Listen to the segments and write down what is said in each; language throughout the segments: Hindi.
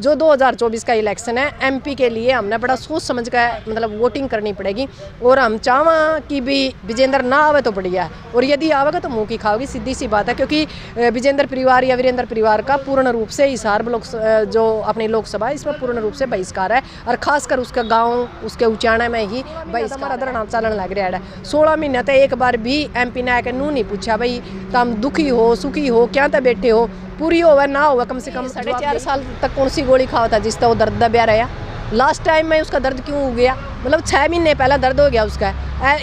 जो 2024 का इलेक्शन है एमपी के लिए हमने बड़ा सोच समझ कर मतलब वोटिंग करनी पड़ेगी। और हम चाहवा कि भी विजेंद्र ना आवे तो बढ़िया है, और यदि आवेगा तो मुँह की खाओगी, सीधी सी बात है। क्योंकि विजेंद्र परिवार या वीरेंद्र परिवार का पूर्ण रूप से हिसार जो अपनी लोकसभा इसमें पूर्ण रूप से बहिष्कार है, और खासकर उसका गाँव उसके उचाना में ही बहिष्कार चलन लग रहा है। 16 महीने तक एक बार भी एमपी ने आके नू नहीं पूछा भाई तुम दुखी हो सुखी हो क्या तो बैठे हो, पूरी हो ना हो, कम से कम 4.5 साल तक कौन सी गोली खावा था जिससे वो दर्द दबा रहा। लास्ट टाइम में उसका दर्द क्यों हो गया, मतलब 6 महीने पहले दर्द हो गया उसका,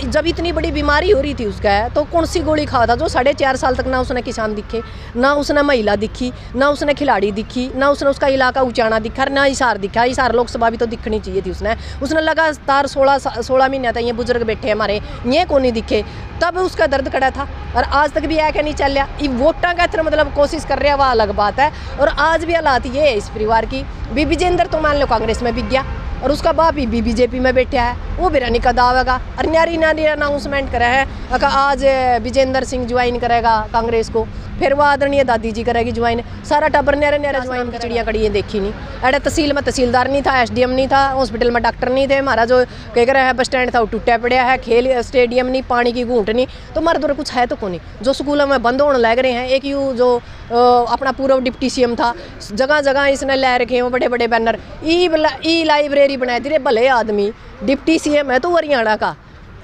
जब इतनी बड़ी बीमारी हो रही थी उसका, तो कौन सी गोली खावा था जो 4.5 साल तक ना उसने किसान दिखे, ना उसने महिला दिखी, ना उसने खिलाड़ी दिखी, ना उसने उसका इलाका उचाना दिखा, ना हिसार दिखा। हिसार लोकसभा भी तो दिखनी चाहिए थी उसने लगातार 16 महीने तक ये बुजुर्ग बैठे हमारे ये को नहीं दिखे, तब उसका दर्द कड़ा था, और आज तक भी आके नहीं चल रहा। ये वोटा का इतना मतलब कोशिश कर रहा वह अलग बात है। और आज भी हालात ये है इस परिवार की भी, विजेंद्र तो मान लो कांग्रेस में बिक गया, और उसका बाप भी बीजेपी में बैठा है, वो बिरानी का दावेगा, और न्यारी अनाउंसमेंट करा है कि आज विजेंद्र सिंह ज्वाइन करेगा कांग्रेस को, फिर वो आदरणीय दादी जी करेगी ज्वाइन, सारा टब्बर न्यारे ज्वाइन की चिड़िया कड़ी देखी नहीं। अरे तहसील में तहसीलदार नहीं था, एसडीएम नहीं था, हॉस्पिटल में डॉक्टर नहीं थे, हमारा जो कह रहा है बस स्टैंड था वो टूटा पड़ा है, खेल स्टेडियम नहीं, पानी की घूंट नहीं, तो हमारे दूर कुछ है तो कौन नहीं। जो स्कूलों में बंद होने लग रहे हैं, एक यू जो अपना पूर्व डिप्टी सीएम था, जगह जगह इसने ला रखे हैं बड़े बड़े बैनर, ई लाइब्रेरी बनाए थे। भले आदमी डिप्टी सीएम है तो वो हरियाणा का,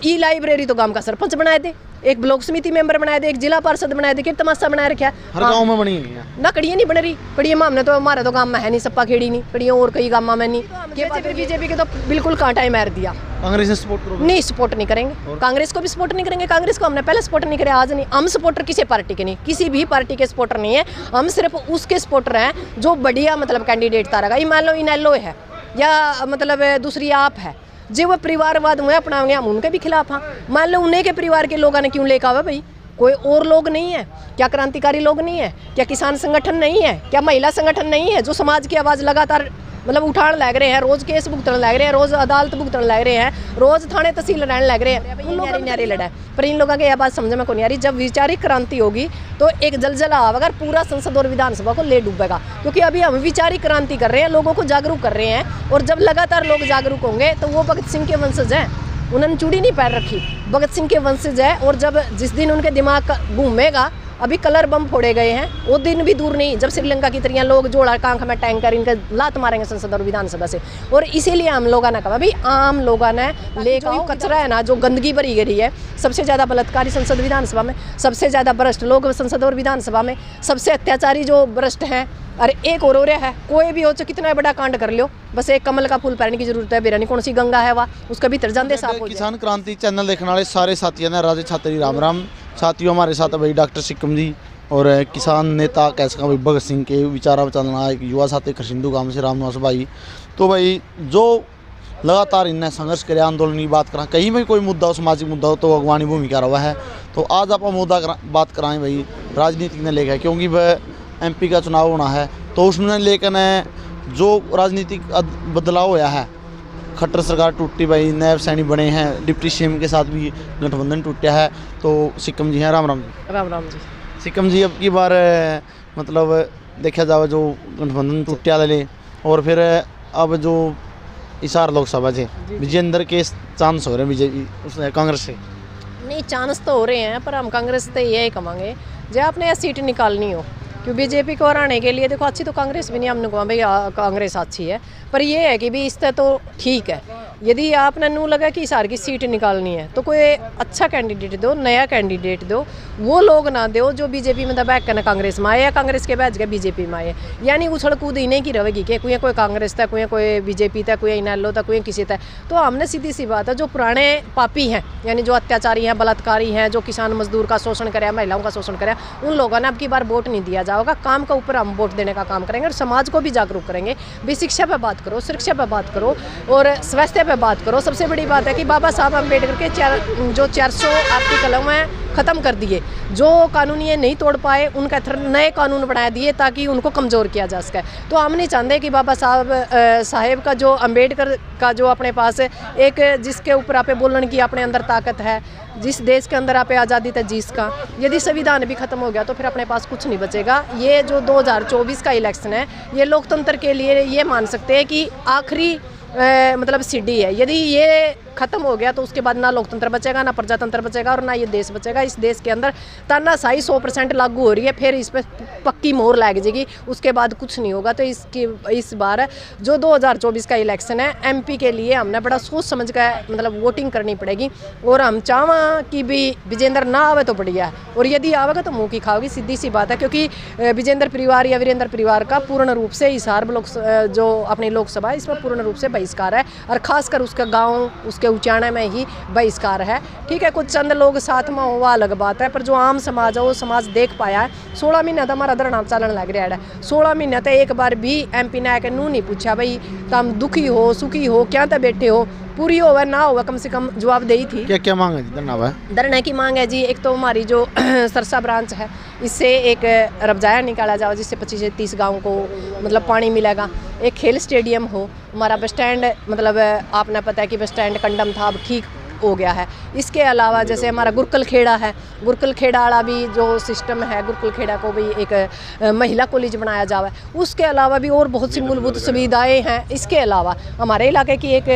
ई लाइब्रेरी तो गांव का सरपंच बनाए थे, एक ब्लॉक समिति मेंबर बनाए थे, एक जिला पार्षद बनाए थे, कि तमाशा बनाए रखा है। हर गांव में बनी है ना, कड़ियाँ नहीं बन रही, कड़ियाँ में हमने तो हमारे तो गांव में है नहीं, सप्पा खेड़ी नहीं, कड़ियाँ और कई गांव में नहीं। बीजेपी के तो बिल्कुल कांटा ही मार दिया। कांग्रेस ने सपोर्ट करो? नहीं, सपोर्ट नहीं करेंगे, कांग्रेस को भी सपोर्ट नहीं करेंगे। कांग्रेस को हमने पहले सपोर्ट नहीं करे, आज नहीं। हम सपोर्टर किसी पार्टी के नहीं, किसी भी पार्टी के सपोर्टर नहीं है, हम सिर्फ उसके सपोर्टर हैं जो बढ़िया मतलब कैंडिडेट तारेगा। ये मान लो इनेलो है या मतलब दूसरी आप है, जो वो परिवारवाद में अपनाएंगे, हम उनके भी खिलाफ। हाँ, मान लो उन्हीं के परिवार के लोगों ने क्यों लेकर आवे भाई, कोई और लोग नहीं है क्या, क्रांतिकारी लोग नहीं है क्या, किसान संगठन नहीं है क्या, महिला संगठन नहीं है जो समाज की आवाज़ लगातार मतलब उठाने लग रहे हैं, रोज केस भुगतने लग रहे हैं, रोज अदालत भुगतने लग रहे हैं, रोज थाने तहसील रहने लग रहे हैं। उन लोगों ने लड़ा है, पर इन लोगों की यह बात समझ में को नहीं आ रही। जब वैचारिक क्रांति होगी तो एक जलजला आवेगा, पूरा संसद और विधानसभा को ले डूबेगा। क्योंकि अभी हम वैचारिक क्रांति कर रहे हैं, लोगों को जागरूक कर रहे हैं, और जब लगातार लोग जागरूक होंगे तो वो भगत सिंह के वंशज हैं, उन्होंने चूड़ी नहीं पैर रखी, भगत सिंह के वंशज है। और जब जिस दिन उनके दिमाग घूमेगा, अभी कलर बम फोड़े गए हैं, वो दिन भी दूर नहीं जब श्रीलंका की तरह लोग जोड़ा कांख में टैंकर इनका लात मारेंगे संसद और विधानसभा से। और इसीलिए हम लोगों ने कहा भाई, आम लोगों ने लेकर कचरा है ना, जो गंदगी भरी गई है, सबसे ज़्यादा बलात्कारी संसद विधानसभा में, सबसे ज़्यादा भ्रष्ट लोग संसद और विधानसभा में, सबसे अत्याचारी जो भ्रष्ट हैं। अरे एक और हो रहा है, कोई भी हो तो कितना बड़ा कांड कर लो, बस एक कमल का फूल पहनने की जरूरत है, बेरानी कौन सी गंगा है वह, उसका भीतर जाते साफ हो जाए। किसान क्रांति चैनल देखने वाले सारे साथियों ने राजे छात्री राम राम। साथियों, हमारे साथ भाई डॉक्टर सिक्कम जी और किसान नेता कैसे भाई भगत सिंह के विचारा चलना, एक युवा साथी खरसिंधु गांव से रामनिवास भाई। तो भाई जो लगातार इन्हें संघर्ष करे, आंदोलन की बात करा, कहीं भी कोई मुद्दा हो, सामाजिक मुद्दा हो, तो अगवानी भूमिका रहा है। तो आज आप मुद्दा बात कराएं भाई राजनीति ने लेकर, क्योंकि वह एमपी का चुनाव होना है, तो उसमें लेकर जो राजनीतिक बदलाव होया है, खट्टर सरकार टूटी भाई, नैब सैनी बने हैं, डिप्टी सीएम के साथ भी गठबंधन टूटा है। तो सिक्कम जी हैं, राम राम जी। राम राम जी। सिक्कम जी, अब की बार मतलब देखा जाए जो गठबंधन टूटा ले, और फिर अब जो हिसार लोकसभा से विजेंद्र के चांस हो रहे हैं बीजेपी उसने कांग्रेस से? नहीं, चांस तो हो रहे हैं, पर हम कांग्रेस से यही कहेंगे जो आपने यह सीट निकालनी हो, क्योंकि बीजेपी को हराने के लिए देखो, अच्छी तो कांग्रेस भी नहीं, हमने कहा भाई कांग्रेस अच्छी है, पर ये है कि भी इससे तो ठीक है, यदि आपने नू लगा कि हिसार की सीट निकालनी है तो कोई अच्छा कैंडिडेट दो, नया कैंडिडेट दो, वो लोग ना दो जो बीजेपी में दबा कर कांग्रेस में आए या कांग्रेस के बैच के बीजेपी में आए। यानी उछल कूद इन्हें की रहेगी कि कोई कांग्रेस था, कोई बीजेपी था, कोई इनेलो था, कोई किसी था। तो हमने सीधी सी बात है, जो पुराने पापी हैं, यानी जो अत्याचारी हैं, बलात्कारी हैं, जो किसान मजदूर का शोषण करे, महिलाओं का शोषण करे, उन लोगों ने अब की बार वोट नहीं दिया जाएगा। काम का ऊपर हम वोट देने का काम करेंगे और समाज को भी जागरूक करेंगे। भी शिक्षा पर बात करो, सुरक्षा पर बात करो और स्वास्थ्य पर बात करो। सबसे बड़ी बात है कि बाबा साहब अम्बेडकर के जो 400 आपकी कलम है ख़त्म कर दिए। जो कानून ये नहीं तोड़ पाए उनका नए कानून बना दिए ताकि उनको कमज़ोर किया जा सके। तो हम नहीं चाहते कि बाबा साहेब का जो अम्बेडकर का जो अपने पास एक जिसके ऊपर आप बोलने की अपने अंदर ताकत है, जिस देश के अंदर आप आज़ादी था जिसका, यदि संविधान भी खत्म हो गया तो फिर अपने पास कुछ नहीं बचेगा। ये जो 2024 का इलेक्शन है ये लोकतंत्र के लिए ये मान सकते हैं कि आखिरी मतलब सीढ़ी है। यदि ये खत्म हो गया तो उसके बाद ना लोकतंत्र बचेगा, ना प्रजातंत्र बचेगा और ना ये देश बचेगा। इस देश के अंदर तानाशाही 100% लागू हो रही है, फिर इस पर पक्की मोहर लग जाएगी, उसके बाद कुछ नहीं होगा। तो इस बार जो 2024 का इलेक्शन है एमपी के लिए हमने बड़ा सोच समझ कर मतलब वोटिंग करनी पड़ेगी। और हम चाहवा कि भी विजेंद्र ना आवे तो बढ़िया है, और यदि आवेगा तो मुँह की खाओगी, सीधी सी बात है। क्योंकि विजेंद्र परिवार या वीरेंद्र परिवार का पूर्ण रूप से हिसार जो अपनी लोकसभा इसमें पूर्ण रूप से बहिष्कार है, और खासकर उसका गाँव उसके उचाना में ही बहिष्कार है। ठीक है, कुछ चंद लोग साथ में वो अलग बात है, पर जो आम समाज है वो समाज देख पाया है। 16 महीना तो हमारा धरना चलन लग रहा है। 16 महीना तो एक बार भी एमपी ने आके नू नहीं पूछा भाई तुम दुखी हो सुखी हो क्या तो बैठे हो, पूरी होवे ना होवे कम से कम जवाब देही थी। क्या क्या मांग है जी धरना की मांग है जी, एक तो हमारी जो सरसा ब्रांच है इससे एक रबजाया निकाला जाओ जिससे 25 से 30 गाँव को मतलब पानी मिलेगा। एक खेल स्टेडियम हो, हमारा बस स्टैंड मतलब आपने पता है कि बस स्टैंड कंडम था, अब ठीक हो गया है। इसके अलावा जैसे हमारा गुरकल खेड़ा है, गुरकल खेड़ा वाला भी जो सिस्टम है, गुरकल खेड़ा को भी एक महिला कॉलेज बनाया जाए। उसके अलावा भी और बहुत सी मूलभूत सुविधाएं हैं। इसके अलावा हमारे इलाके की एक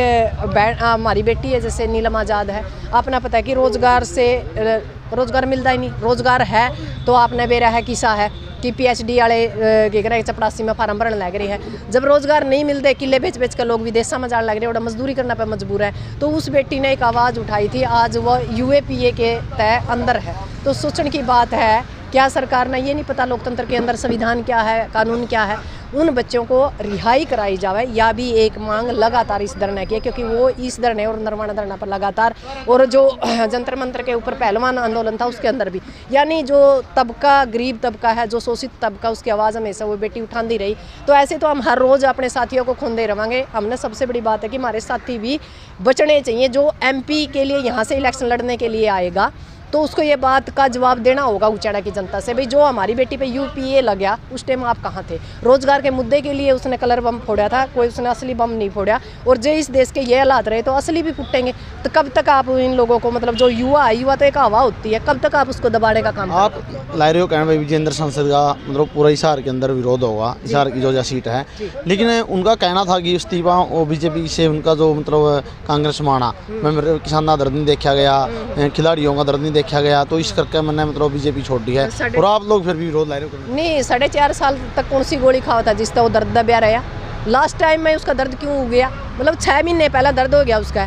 हमारी बेटी है जैसे नीलम आज़ाद है, आपने पता है कि रोज़गार मिलता ही नहीं, रोज़गार है तो आपने बेरा है किसा है कि PhD वाले के करे चपरासी में फार्म भरने लग रही है। जब रोज़गार नहीं मिलते किले बेच बेच कर लोग विदेशा में जाने लग रहे, और मजदूरी करना पे मजबूर है। तो उस बेटी ने एक आवाज़ उठाई थी, आज वो UAPA के तय अंदर है। तो सोचने की बात है, क्या सरकार ने ये नहीं पता लोकतंत्र के अंदर संविधान क्या है, कानून क्या है, उन बच्चों को रिहाई कराई जाए, या भी एक मांग लगातार इस धरने की है। क्योंकि वो इस धरने और नरवाना धरना पर लगातार, और जो जंतर मंत्र के ऊपर पहलवान आंदोलन था उसके अंदर भी, यानी जो तबका गरीब तबका है, जो शोषित तबका, उसकी आवाज़ हमेशा वो बेटी उठाती रही। तो ऐसे तो हम हर रोज़ अपने साथियों को खोंदे रहेंगे। हमने सबसे बड़ी बात है कि हमारे साथी भी बचने चाहिए। जो MP के लिए यहाँ से इलेक्शन लड़ने के लिए आएगा तो उसको ये बात का जवाब देना होगा उचाड़ा की जनता से, भाई जो हमारी बेटी पे UPA लग गया उस टाइम आप कहाँ थे। रोजगार के मुद्दे के लिए उसने कलर बम फोड़ा था, कोई उसने असली बम नहीं फोड़ा। और जो इस देश के ये हालात रहे तो असली भी फूटेंगे। तो कब तक आप इन लोगों को मतलब जो युवा तो एक हवा होती है, कब तक आप उसको दबाने का काम आप ला रहे हो कहना भाई विजेंद्र संसद का मतलब पूरा हिसार के अंदर विरोध होगा, हिसार की जो सीट है, लेकिन उनका कहना था कि इस्तीफा और BJP से उनका जो मतलब कांग्रेस माना मैं किसान का दर्द नहीं देखा गया, खिलाड़ियों का दर्द नहीं देखा गया, तो इस करके मैंने मतलब BJP छोड़ दी है। और आप लोग फिर भी विरोध ला रहे हो? नहीं, 4.5 साल तक कौन सी गोली खावा था जिससे वो दर्द दबा रहा। लास्ट टाइम में उसका दर्द क्यों हो गया, मतलब 6 महीने पहला दर्द हो गया उसका,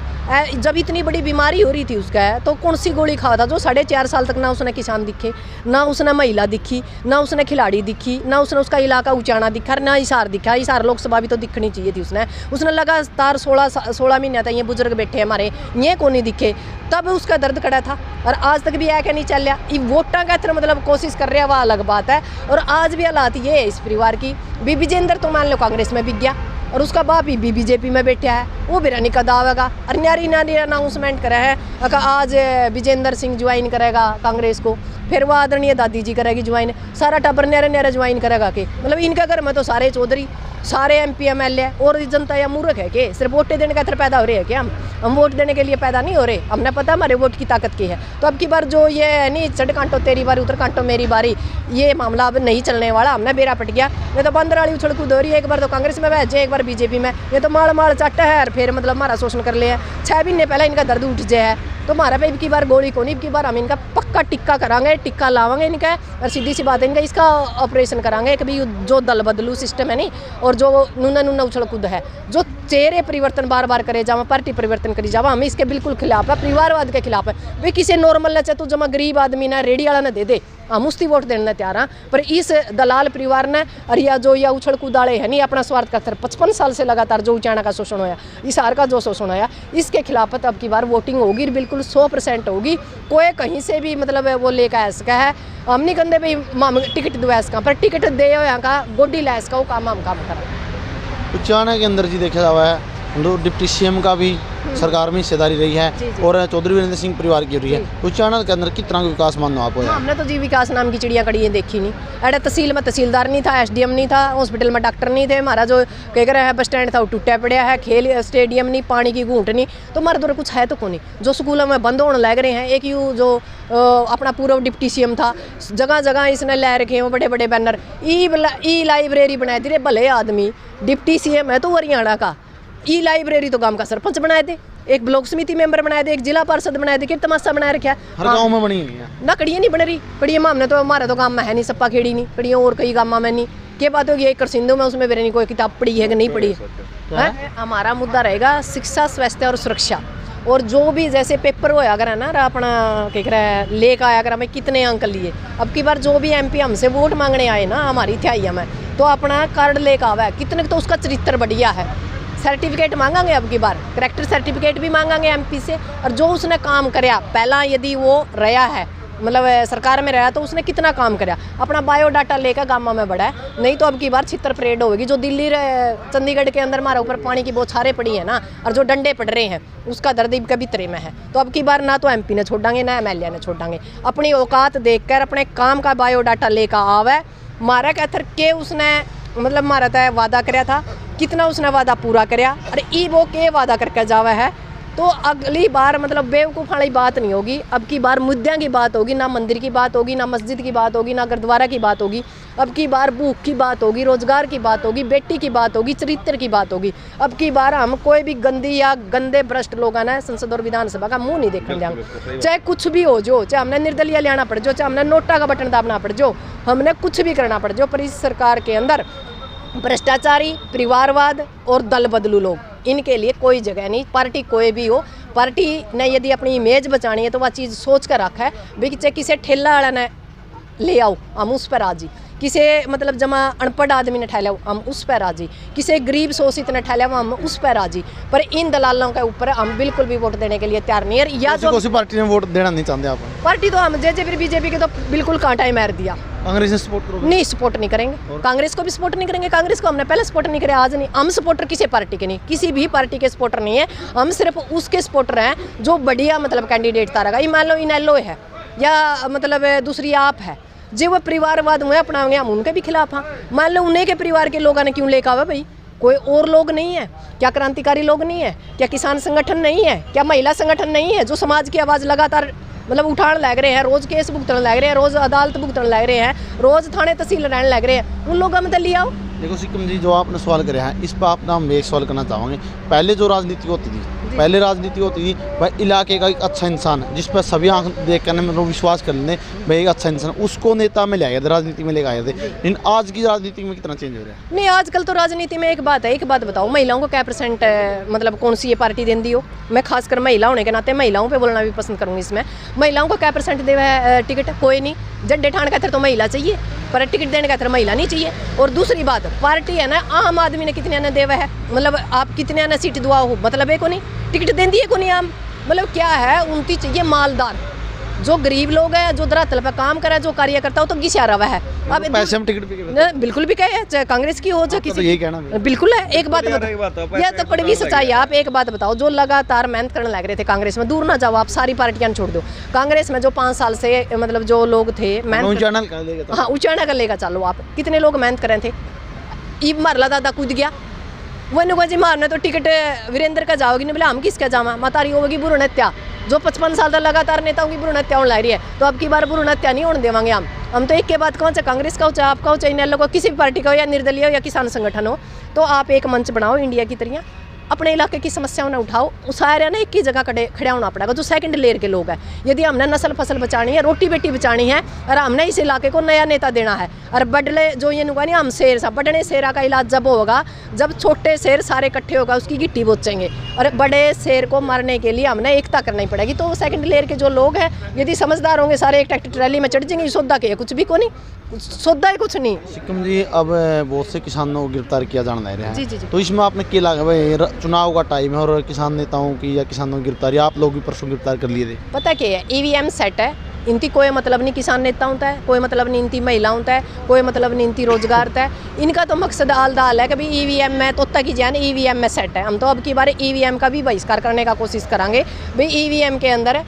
जब इतनी बड़ी बीमारी हो रही थी उसका, तो कौन सी गोली खावा था जो 4.5 साल तक ना उसने किसान दिखे, ना उसने महिला दिखी, ना उसने खिलाड़ी दिखी, ना उसने उसका इलाका उचाना दिखा, ना हिसार दिखा। हिसार लोकसभा भी तो दिखनी चाहिए थी उसने लगातार 16 महीने तक ये बुजुर्ग बैठे हमारे ये को नहीं दिखे, तब उसका दर्द कड़ा था। और आज तक भी है क्या नहीं चल रहा, ये वोटा का तरह मतलब कोशिश कर रहा है, वह अलग बात है। और आज भी हालात ये है इस परिवार की, विजेंद्र तो मान लो कांग्रेस में बिक गया और उसका बाप ही BJP में बैठा है, वो भी रानी का दावेगा। और न्यारी अनाउंसमेंट करा है कि आज विजेंद्र सिंह ज्वाइन करेगा कांग्रेस को, फिर वो आदरणीय दादी जी करेगी ज्वाइन, सारा टब्बर न्यारे ज्वाइन करेगा के, मतलब इनका घर में तो सारे चौधरी, सारे MP MLA और जनता या मूर्ख है कि सिर्फ वोट देने का पैदा हो रहे हैं क्या? हम वोट देने के लिए पैदा नहीं हो रहे, हमने पता हमारे वोट की ताकत की है। तो अब की बार जो ये है नहीं चढ़ कांटो तेरी बारी उतर कांटो मेरी बारी, ये मामला अब नहीं चलने वाला। हमने बेरा पट गया, ये तो बंदर वाली उछल कूद हो रही है, एक बार तो कांग्रेस में भेजे, एक बार BJP में, ये तो माल चाटा है और फिर मतलब हमारा शोषण कर लिया। 6 महीने पहले इनका दर्द उठ जाए है, तो हमारा पे की बार गोली को नहीं, की बार हम इनका पक्का टिक्का करांगे, टिक्का लावांगे इनका, और सीधी सी बात है इनका इसका ऑपरेशन करांगे। कभी जो दल बदलू सिस्टम है नहीं, और जो नूना उछल कूद है, जो चेहरे परिवर्तन बार बार करे जावा, पार्टी परिवर्तन करी जावा, हम इसके बिल्कुल खिलाफ है, परिवारवाद के खिलाफ है। वे किसी नॉर्मल ने चाहे तो जमा गरीब आदमी ना रेडी वाला ने दे दे, हम उसकी वोट देने तैयार हैं। पर इस दलाल परिवार ने और या उछल कूदाड़े है नहीं अपना स्वार्थ का 55 साल से लगातार जो उचाना का शोषण होया, हिसार का जो शोषण होया, इसके खिलाफ अब की बार वोटिंग होगी, बिल्कुल 100% होगी। कोई कहीं से भी मतलब वो लेकर आ सका है, हम नहीं कहते भाई टिकट दो इसका, पर टिकट दे यहाँ का गोडी ला इसका वो काम हम काम करें। उचाना के अंदर जी देखा जावा है तो डिप्टी सीएम का भी सरकार में हिस्सेदारी रही है जी, जी। और चौधरी वीरेंद्र सिंह परिवार की हो रही है। उस चैनल के अंदर कितना विकास मानो आप होया? हमने तो जी विकास नाम की चिड़िया कड़ी देखी नहीं। अरे तहसील में तहसीलदार नहीं था, एसडीएम नहीं था, हॉस्पिटल में डॉक्टर नहीं थे, हमारा जो कह रहे हैं बस स्टैंड था वो टूटा पड़ा है, खेल स्टेडियम नहीं, पानी की घूंट नहीं, तो हमारे द्वारा कुछ है तो कौन नहीं। जो स्कूलों में बंद होने लग रहे हैं, एक यू जो अपना पूर्व डिप्टी सीएम था, जगह जगह इसने ला रखे हैं वो बड़े बड़े बैनर, ई लाइब्रेरी बनाए थे। भले आदमी डिप्टी सीएम है तो हरियाणा का, ई लाइब्रेरी तो गांव का सरपंच बनाए थे, एक ब्लॉक समिति मेंबर बनाए थे, एक जिला पार्षद बनाए थे, कि तमाशा बनाए रखा है। हर गांव में बनी हुई है ना कड़ियाँ नहीं बन रही, कड़ियाँ में हमने तो हमारे तो गांव में है नहीं, सप्पा खेड़ी नहीं, कड़ियाँ और कई गाँव में नहीं। क्या बात होगी, एक करसिंदू में उसमें मेरे नहीं कोई किताब पढ़ी है कि नहीं पढ़ी है। हमारा मुद्दा रहेगा शिक्षा, स्वास्थ्य और सुरक्षा। और जो भी जैसे पेपर होया अगर है ना अपना क्या कह रहा है लेकर आया अगर हमें कितने अंक लिए, अब की बार जो भी एमपी हमसे वोट मांगने आए ना हमारी थियाइया में, तो अपना कार्ड लेकर आवा है कितने, तो उसका चरित्र बढ़िया है, सर्टिफिकेट मांगेंगे अब की बार, करेक्टर सर्टिफिकेट भी मांगेंगे एमपी से। और जो उसने काम कराया पहला, यदि वो रहा है मतलब सरकार में रहा तो उसने कितना काम कराया, अपना बायोडाटा लेकर गाँव में बढ़ा है। नहीं तो अब की बार छितर परेड होगी। जो दिल्ली चंडीगढ़ के अंदर हमारे ऊपर पानी की बौछारें पड़ी है ना, और जो डंडे पड़ रहे हैं, उसका दर्द कभी तरे में है। तो अब की बार ना तो एमपी ने छोड़ेंगे ना एमएलए ने छोड़ेंगे, अपनी औकात देखकर अपने काम का बायोडाटा लेकर आवे। मारा कहकर के उसने मतलब मारा था वादा कराया था, कितना उसने वादा पूरा कराया, अरे ई वो के वादा करके जावा है। तो अगली बार मतलब बेवकूफ़ वाली बात नहीं होगी, अब की बार मुद्दों की बात होगी, ना मंदिर की बात होगी, ना मस्जिद की बात होगी, ना गुरुद्वारा की बात होगी। अब की बार भूख की बात होगी, रोजगार की बात होगी, बेटी की बात होगी, चरित्र की बात होगी। अब की बार हम कोई भी गंदी या गंदे भ्रष्ट लोग आना संसद और विधानसभा का मुंह नहीं देखने देंगे, चाहे कुछ भी हो जो, चाहे हमने निर्दलीय लेना पड़ जो, चाहे हमने नोटा का बटन दाबना पड़ जो, हमने कुछ भी करना पड़ जो, पर इस सरकार के अंदर भ्रष्टाचारी, परिवारवाद और दल बदलू लोग, इनके लिए कोई जगह नहीं। पार्टी कोई भी हो, पार्टी ने यदि अपनी इमेज बचानी है तो वह चीज़ सोच कर रखा है भाई, चाहे किसी ठेला वाला ने ले आओ हम उस पर राजी, किसी मतलब जमा अनपढ़ आदमी ने ठहला हम उस पर राजी, किसी गरीब शोषित ने ठहला हम उस पर राजी, पर इन दलालों के ऊपर हम बिल्कुल भी वोट देने के लिए तैयार नहीं है। या जो कौन पार्टी ने वोट देना नहीं चाहते आप? पार्टी तो हम जैसे फिर बीजेपी के तो बिल्कुल कांटा ही मार दिया। कांग्रेस ने सपोर्ट करो? नहीं, सपोर्ट नहीं करेंगे, कांग्रेस को भी सपोर्ट नहीं करेंगे। कांग्रेस को हमने पहले सपोर्ट नहीं किया, आज नहीं। हम सपोर्टर किसी पार्टी के नहीं, किसी भी पार्टी के सपोर्टर नहीं है, हम सिर्फ उसके सपोर्टर हैं जो बढ़िया मतलब कैंडिडेट तारेगा। ये मान लो इनेलो है या मतलब दूसरी आप है, जो वो परिवारवाद में अपनाएंगे हम उनके भी खिलाफ हाँ। मान लो उन्हीं के परिवार के लोगों ने क्यों लेकर आवे भाई, कोई और लोग नहीं है क्या? क्रांतिकारी लोग नहीं है क्या? किसान संगठन नहीं है क्या? महिला संगठन नहीं है जो समाज की आवाज़ लगातार मतलब उठान लग रहे हैं, रोज़ केस भुगतने लग रहे हैं, रोज़ अदालत भुगतने लग रहे हैं, रोज़ थाने तहसील रहने लग रहे हैं, उन लोगों में तो लिया आओ। देखो सिक्कम जी, जो आपने सवाल करे हैं इस पर आप हम एक सवाल करना चाहेंगे। पहले जो राजनीति होती थी, पहले राजनीति होती थी भाई इलाके का एक अच्छा इंसान जिस पर सभी आंख देख कर मतलब विश्वास कर लें भाई एक अच्छा इंसान, उसको नेता में ले आए थे, राजनीति में लेकर आए थे। लेकिन आज की राजनीति में कितना चेंज हो रहा है? नहीं, आजकल तो राजनीति में एक बात है, एक बात बताओ, महिलाओं को क्या परसेंट मतलब कौन सी ये पार्टी देती हो? मैं खासकर महिला होने के नाते महिलाओं पे बोलना भी पसंद करूँगी। इसमें महिलाओं को क्या परसेंट दे है टिकट? कोई नहीं। जड्डे ठाण कहते तो महिला चाहिए, पर टिकट देने का तो महिला नहीं चाहिए। और दूसरी बात, पार्टी है ना, आम आदमी ने कितने ने देवा है, मतलब आप कितने ने सीट दुआ हो, मतलब है को नहीं, टिकट देती है को नहीं आम, मतलब क्या है, उनकी चाहिए मालदार। जो गरीब लोग हैं, जो धरातल पर काम करे, जो कार्य करता हो तो घिसा रहा है। अब पैसे हम टिकट बिल्कुल भी कहे, चाहे कांग्रेस की हो चाहे किसी, यही कहना बिल्कुल है। एक बात बताओ, यह तो कड़वी सच्चाई है। आप एक बात बताओ, जो लगातार मेहनत करने लग रहे थे कांग्रेस में, दूर ना जाओ आप, सारी पार्टियां छोड़ दो, कांग्रेस में जो 5 साल से मतलब जो लोग थे मेहनत, हाँ ऊंचाना कर लेगा चलो आप, कितने लोग मेहनत कर रहे थे। ईब मारला दादा कूद गया, वो नुका जी मारने तो टिकट वीरेंद्र का जाओगी नहीं, बोले हम किसका जावा, मातारी होगी भ्रूण हत्या, जो 55 साल तक लगातार नेता होगी भ्रूण हत्या होने लग रही है। तो अब की बार भ्रूण हत्या नहीं होने देवांगे हम तो एक के बाद कौन सा कांग्रेस का हो, चाहे आपका हो, चाहे इनेलो का, किसी भी पार्टी का हो, या निर्दलीय हो या किसान संगठन हो, तो आप एक मंच बनाओ इंडिया की तरह, अपने इलाके की समस्याओं ने उठाओ, सारे ना एक ही जगह खड़ा होना पड़ेगा। जो सेकंड लेयर के लोग हैं, यदि हमने नस्ल फसल बचानी है, रोटी बेटी बचानी है, और हमने इस इलाके को नया नेता देना है, और बडले जो ये नुका नहीं हम शेर सा, बड़े शेरा का इलाज जब होगा जब छोटे शेर सारे इकट्ठे होगा, उसकी गिट्टी बोचेंगे, और बड़े शेर को मारने के लिए हमने एकता करनी पड़ेगी। तो सेकंड लेयर के जो लोग हैं यदि समझदार होंगे, सारे एक ट्रैक्टर ट्रैली में चढ़ जाएंगे, सौदा के कुछ भी को नहीं, सौदा ही कुछ नहीं। सिक्किम जी, अब बहुत से किसानों को गिरफ्तार किया जाने लग रहा है, जी। तो इसमें आपने क्या लगा भाई, चुनाव का टाइम है और किसान नेताओं की या किसानों की गिरफ्तारी, आप लोग भी परसों गिरफ्तार कर लिए थे, पता क्या है, ईवीएम सेट है, इनती कोई मतलब नहीं किसान नेता होता है, कोई मतलब नहीं इनती महिला होता है, कोई मतलब नहीं इनती रोजगार होता है। इनका तो मकसद आल दाल है कि भाई ईवीएम में तो तक ही जान ईवीएम में सेट है। हम तो अब की बार ईवीएम का भी बहिष्कार करने का कोशिश करेंगे। भाई ईवीएम के अंदर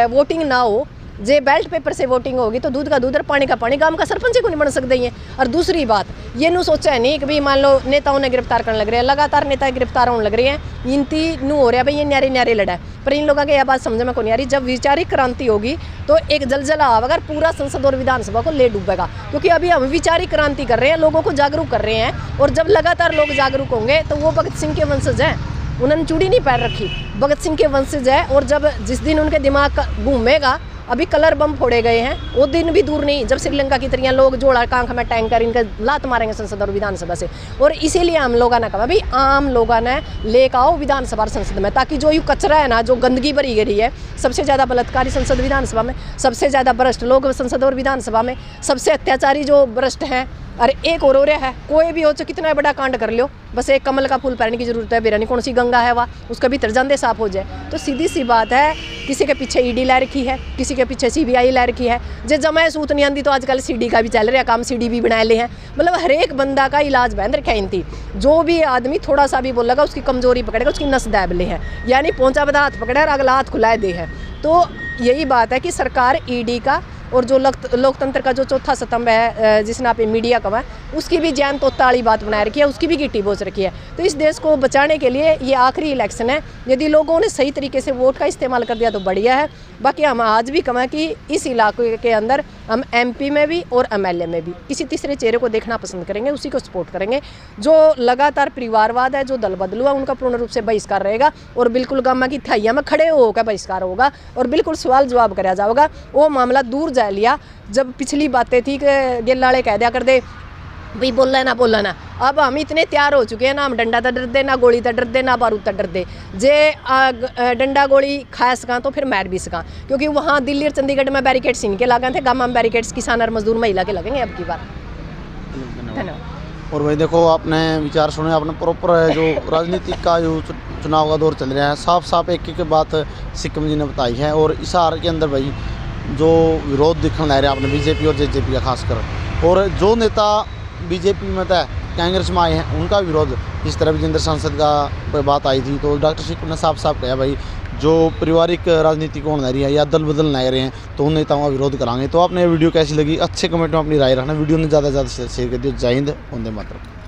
वोटिंग ना हो, जे बैलेट पेपर से वोटिंग होगी तो दूध का दूध और पानी का पानी, गांव का सरपंच को नहीं बन सकते हैं। और दूसरी बात ये नू सोचा है नहीं कि भाई मान लो नेताओं ने गिरफ्तार करने लग रहे हैं, लगातार नेता गिरफ्तार होने लग रहे हैं, इनती नू हो रहा है भाई ये न्यारे न्यारे लड़ा। पर इन लोगों की यह बात समझ में को नहीं आ रही, जब वैचारिक क्रांति होगी तो एक जलजला आवेगा, पूरा संसद और विधानसभा को ले डूबेगा। क्योंकि अभी हम वैचारिक क्रांति कर रहे हैं, लोगों को जागरूक कर रहे हैं, और जब लगातार लोग जागरूक होंगे तो वो भगत सिंह के वंशज हैं, उन्होंने चूड़ी नहीं पैर रखी, भगत सिंह के वंशज है। और जब जिस दिन उनके दिमाग घूमेगा, अभी कलर बम फोड़े गए हैं, वो दिन भी दूर नहीं जब श्रीलंका की तरह लोग जोड़ा कांख में टैंकर इनका लात मारेंगे संसद और विधानसभा से। और इसीलिए हम लोगों ने कहा भाई आम लोगों ने लेकर आओ विधानसभा और संसद में, ताकि जो ये कचरा है ना, जो गंदगी भरी गई है, सबसे ज़्यादा बलात्कारी संसद विधानसभा में, सबसे ज़्यादा भ्रष्ट लोग संसद और विधानसभा में, सबसे अत्याचारी जो भ्रष्ट हैं। अरे एक और रहा है, कोई भी हो तो कितना बड़ा कांड कर लो, बस एक कमल का फूल पहनने की जरूरत है, बेरानी कौन सी गंगा है वह, उसका भीतर जांदे साफ हो जाए। तो सीधी सी बात है, किसी के पीछे ईडी ला रखी है, किसी के पीछे सीबीआई ला रखी है। जे जमाए सूत नहीं आती तो आजकल सीडी का भी चल रहा है काम, सीडी भी बनाए ले हैं। मतलब हर एक बंदा का इलाज बहन रखा इनती, जो भी आदमी थोड़ा सा भी बोलेगा उसकी कमजोरी पकड़ेगा, उसकी नस दाब ले है, यानी पहुंचा बदा हाथ पकड़े और अगला हाथ खुलाए दे है। तो यही बात है कि सरकार ईडी का और जो लोकतंत्र का जो चौथा स्तंभ है, जिसने आप मीडिया कहा, उसकी भी जान तोताली बात बनाए रखी है, उसकी भी गिट्टी बोझ रखी है। तो इस देश को बचाने के लिए ये आखिरी इलेक्शन है, यदि लोगों ने सही तरीके से वोट का इस्तेमाल कर दिया तो बढ़िया है। बाकी हम आज भी कहें कि इस इलाके के अंदर हम MP में भी और MLA में भी किसी तीसरे चेहरे को देखना पसंद करेंगे, उसी को सपोर्ट करेंगे। जो लगातार परिवारवाद है, जो दल बदलू है, उनका पूर्ण रूप से बहिष्कार रहेगा, और बिल्कुल गामा की थाइया में खड़े होकर बहिष्कार होगा, और बिल्कुल सवाल जवाब कराया जाएगा। वो मामला दूर जा लिया, जब पिछली बातें थी कि गेलाड़े कह दिया कर दे भाई बोलना ना बोलना ना, अब हम इतने तैयार हो चुके हैं ना, हम डंडा तो डर दे, ना गोली तो डर दे, ना बारूद तो डर दे। जे डंडा गोली खा सका तो फिर मार भी सका, क्योंकि वहाँ दिल्ली और चंडीगढ़ में बैरिकेड्स इनके लगे थे, गाँव में बैरिकेड्स किसान और मजदूर महिला के लगेंगे अब की बार। धन्यवाद। और भाई देखो, आपने विचार सुने, आपने प्रॉपर जो राजनीतिक का जो चुनाव का दौर चल रहा है, साफ साफ एक एक बात सिक्किम जी ने बताई है। और इस हार के अंदर भाई जो विरोध दिखने लग रहा है आपने BJP और JJP का खासकर, और जो नेता BJP में था कांग्रेस में आए हैं उनका विरोध, इस तरह विजेंद्र सांसद का कोई बात आई थी तो डॉक्टर सिक्किम ने साफ साफ कहा भाई जो पारिवारिक राजनीति को होना रही है या दल बदल नए रहे हैं तो उन नेताओं का विरोध कराएंगे। तो आपने वीडियो कैसी लगी, अच्छे कमेंट में अपनी राय रखना, वीडियो ने ज़्यादा से ज़्यादा शेयर कर दिया। जय हिंद, वंदे मातरम।